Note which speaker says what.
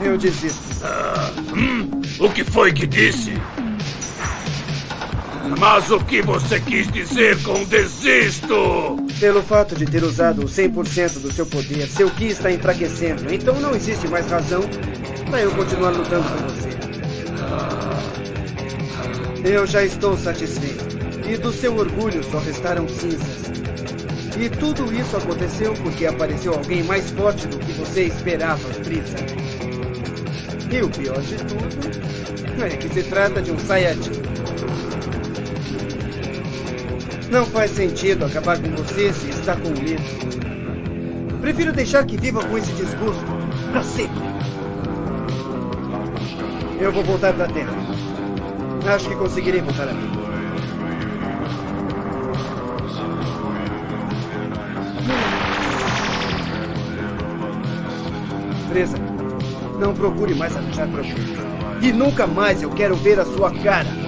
Speaker 1: Eu desisto.
Speaker 2: O que foi que disse? Mas o que você quis dizer com desisto?
Speaker 1: Pelo fato de ter usado 100% do seu poder, seu Ki está enfraquecendo. Então não existe mais razão para eu continuar lutando com você. Eu já estou satisfeito. E do seu orgulho só restaram cinzas. E tudo isso aconteceu porque apareceu alguém mais forte do que você esperava, Frieza. E o pior de tudo é que se trata de um Saiyajin. Não faz sentido acabar com você se está com medo. Prefiro deixar que viva com esse desgosto para sempre. Eu vou voltar para a Terra. Acho que conseguirei voltar a mim. Frieza, não procure mais arranjar problemas. E nunca mais eu quero ver a sua cara.